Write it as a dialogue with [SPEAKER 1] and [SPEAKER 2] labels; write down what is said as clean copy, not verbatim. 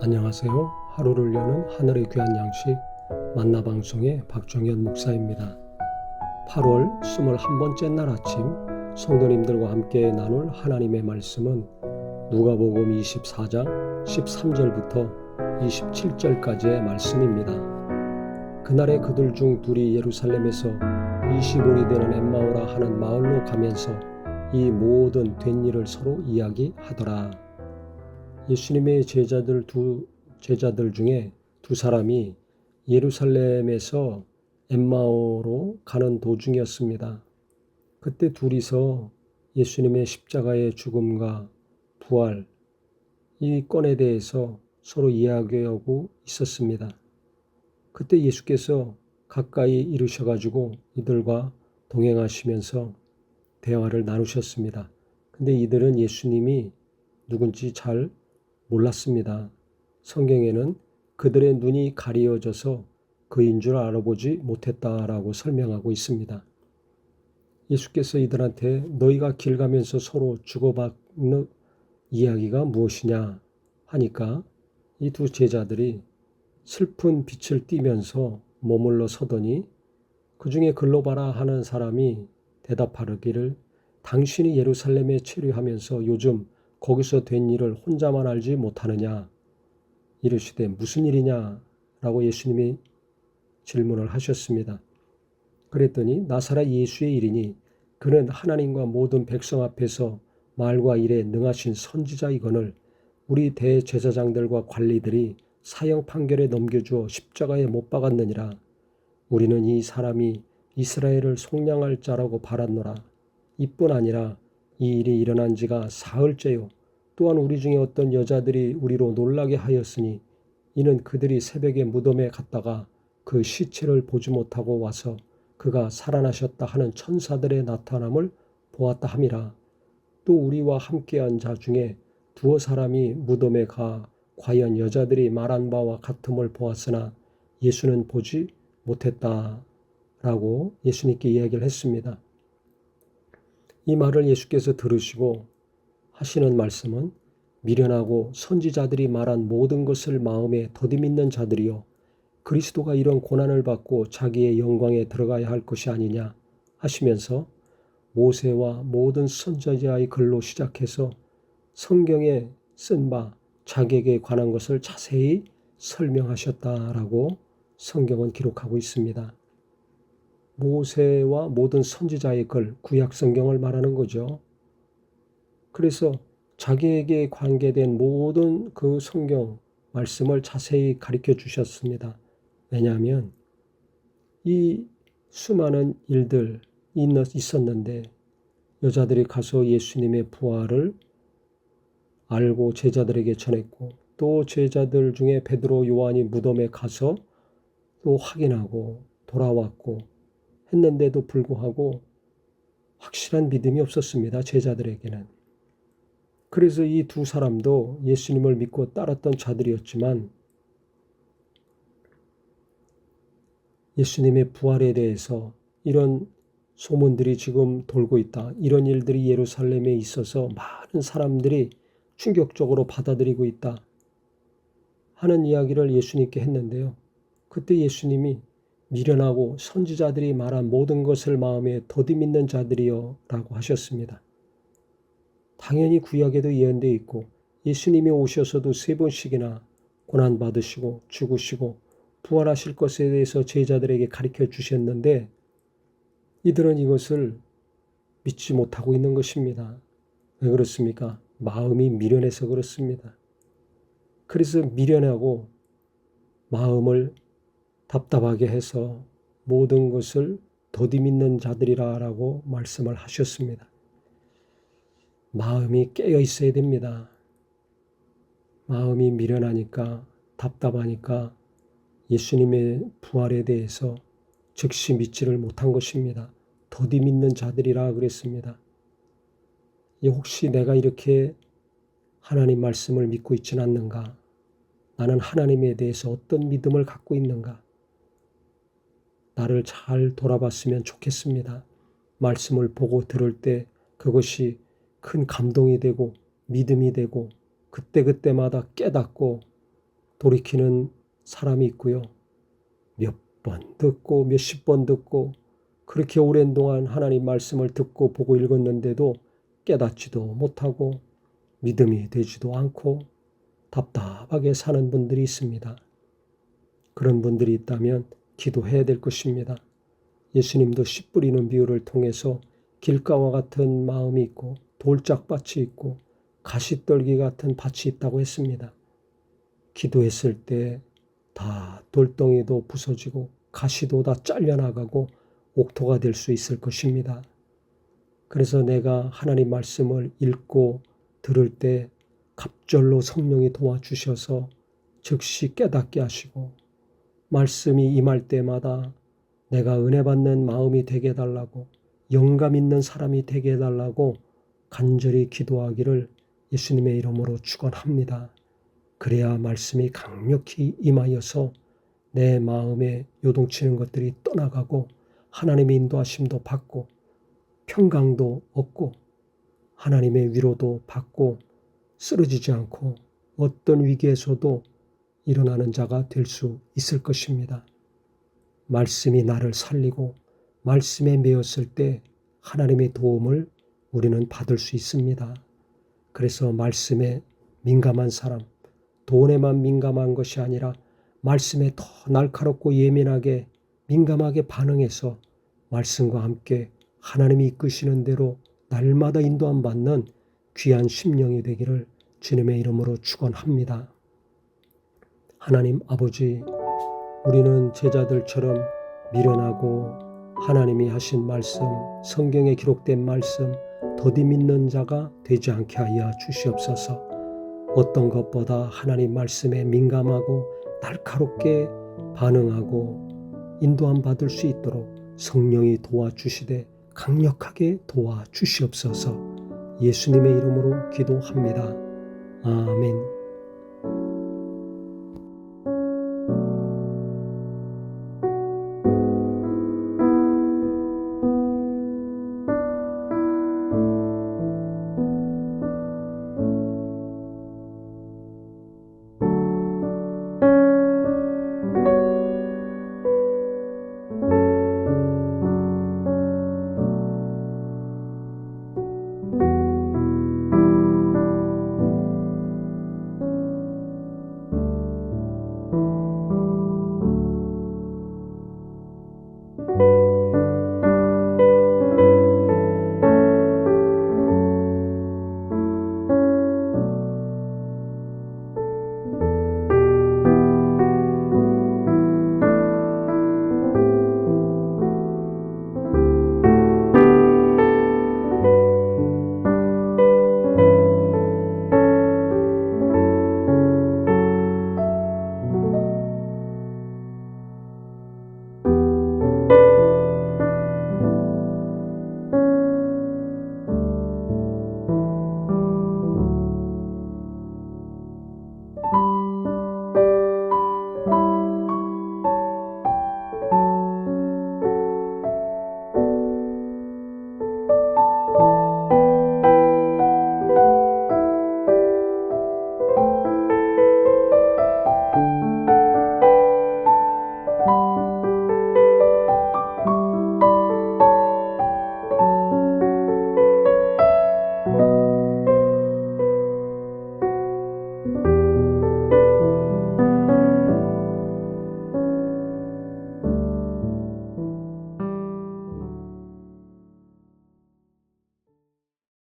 [SPEAKER 1] 안녕하세요. 하루를 여는 하늘의 귀한 양식 만나방송의 박정현 목사입니다. 8월 21번째 날 아침 성도님들과 함께 나눌 하나님의 말씀은 누가복음 24장 13절부터 27절까지의 말씀입니다. 그날에 그들 중 둘이 예루살렘에서 20올이 되는 엠마오라 하는 마을로 가면서 이 모든 된 일을 서로 이야기하더라. 예수님의 제자들 중에 두 사람이 예루살렘에서 엠마오로 가는 도중이었습니다. 그때 둘이서 예수님의 십자가의 죽음과 부활, 이 건에 대해서 서로 이야기하고 있었습니다. 그때 예수께서 가까이 이르셔가지고 이들과 동행하시면서 대화를 나누셨습니다. 근데 이들은 예수님이 누군지 잘 몰랐습니다. 성경에는 그들의 눈이 가리어져서 그인 줄 알아보지 못했다라고 설명하고 있습니다. 예수께서 이들한테 너희가 길 가면서 서로 주고받는 이야기가 무엇이냐 하니까 이 두 제자들이 슬픈 빛을 띠면서 머물러 서더니 그 중에 글로바라 하는 사람이 대답하기를 당신이 예루살렘에 체류하면서 요즘 거기서 된 일을 혼자만 알지 못하느냐 이르시되 무슨 일이냐 라고 예수님이 질문을 하셨습니다. 그랬더니 나사렛 예수의 일이니 그는 하나님과 모든 백성 앞에서 말과 일에 능하신 선지자이거늘 우리 대제사장들과 관리들이 사형 판결에 넘겨주어 십자가에 못 박았느니라. 우리는 이 사람이 이스라엘을 속량할 자라고 바랐노라. 이뿐 아니라 이 일이 일어난 지가 사흘째요. 또한 우리 중에 어떤 여자들이 우리로 놀라게 하였으니 이는 그들이 새벽에 무덤에 갔다가 그 시체를 보지 못하고 와서 그가 살아나셨다 하는 천사들의 나타남을 보았다 함이라. 또 우리와 함께한 자 중에 두어 사람이 무덤에 가 과연 여자들이 말한 바와 같음을 보았으나 예수는 보지 못했다라고 예수님께 이야기를 했습니다. 이 말을 예수께서 들으시고 하시는 말씀은 미련하고 선지자들이 말한 모든 것을 마음에 더디밌는 자들이여 그리스도가 이런 고난을 받고 자기의 영광에 들어가야 할 것이 아니냐 하시면서 모세와 모든 선지자의 글로 시작해서 성경에 쓴 바 자기에게 관한 것을 자세히 설명하셨다라고 성경은 기록하고 있습니다. 모세와 모든 선지자의 글, 구약 성경을 말하는 거죠. 그래서 자기에게 관계된 모든 그 성경 말씀을 자세히 가르쳐 주셨습니다. 왜냐하면 이 수많은 일들이 있었는데 여자들이 가서 예수님의 부활을 알고 제자들에게 전했고 또 제자들 중에 베드로, 요한이 무덤에 가서 또 확인하고 돌아왔고 했는데도 불구하고 확실한 믿음이 없었습니다. 제자들에게는. 그래서 이 두 사람도 예수님을 믿고 따랐던 자들이었지만 예수님의 부활에 대해서 이런 소문들이 지금 돌고 있다. 이런 일들이 예루살렘에 있어서 많은 사람들이 충격적으로 받아들이고 있다. 하는 이야기를 예수님께 했는데요. 그때 예수님이 미련하고 선지자들이 말한 모든 것을 마음에 더디밌는 자들이여 라고 하셨습니다. 당연히 구약에도 예언되어 있고 예수님이 오셔서도 3번씩이나 고난받으시고 죽으시고 부활하실 것에 대해서 제자들에게 가르쳐 주셨는데 이들은 이것을 믿지 못하고 있는 것입니다. 왜 그렇습니까? 마음이 미련해서 그렇습니다. 그래서 미련하고 마음을 답답하게 해서 모든 것을 더디밌는 자들이라고 말씀을 하셨습니다. 마음이 깨어 있어야 됩니다. 마음이 미련하니까 답답하니까 예수님의 부활에 대해서 즉시 믿지를 못한 것입니다. 더디 믿는 자들이라 그랬습니다. 혹시 내가 이렇게 하나님 말씀을 믿고 있지는 않는가? 나는 하나님에 대해서 어떤 믿음을 갖고 있는가? 나를 잘 돌아봤으면 좋겠습니다. 말씀을 보고 들을 때 그것이 큰 감동이 되고 믿음이 되고 그때그때마다 깨닫고 돌이키는 사람이 있고요. 몇 번 듣고 몇십 번 듣고 그렇게 오랜 동안 하나님 말씀을 듣고 보고 읽었는데도 깨닫지도 못하고 믿음이 되지도 않고 답답하게 사는 분들이 있습니다. 그런 분들이 있다면 기도해야 될 것입니다. 예수님도 씨 뿌리는 비유를 통해서 길가와 같은 마음이 있고 돌짝밭이 있고 가시떨기 같은 밭이 있다고 했습니다. 기도했을 때 다 돌덩이도 부서지고 가시도 다 잘려나가고 옥토가 될 수 있을 것입니다. 그래서 내가 하나님 말씀을 읽고 들을 때 갑절로 성령이 도와주셔서 즉시 깨닫게 하시고 말씀이 임할 때마다 내가 은혜 받는 마음이 되게 해달라고 영감 있는 사람이 되게 해달라고 간절히 기도하기를 예수님의 이름으로 축원합니다. 그래야 말씀이 강력히 임하여서 내 마음에 요동치는 것들이 떠나가고 하나님의 인도하심도 받고 평강도 얻고 하나님의 위로도 받고 쓰러지지 않고 어떤 위기에서도 일어나는 자가 될 수 있을 것입니다. 말씀이 나를 살리고 말씀에 매였을 때 하나님의 도움을 우리는 받을 수 있습니다. 그래서 말씀에 민감한 사람, 돈에만 민감한 것이 아니라 말씀에 더 날카롭고 예민하게 민감하게 반응해서 말씀과 함께 하나님이 이끄시는 대로 날마다 인도함 받는 귀한 심령이 되기를 주님의 이름으로 축원합니다. 하나님 아버지, 우리는 제자들처럼 미련하고 하나님이 하신 말씀, 성경에 기록된 말씀 더디 믿는 자가 되지 않게 하여 주시옵소서. 어떤 것보다 하나님 말씀에 민감하고 날카롭게 반응하고 인도함 받을 수 있도록 성령이 도와주시되 강력하게 도와주시옵소서. 예수님의 이름으로 기도합니다. 아멘.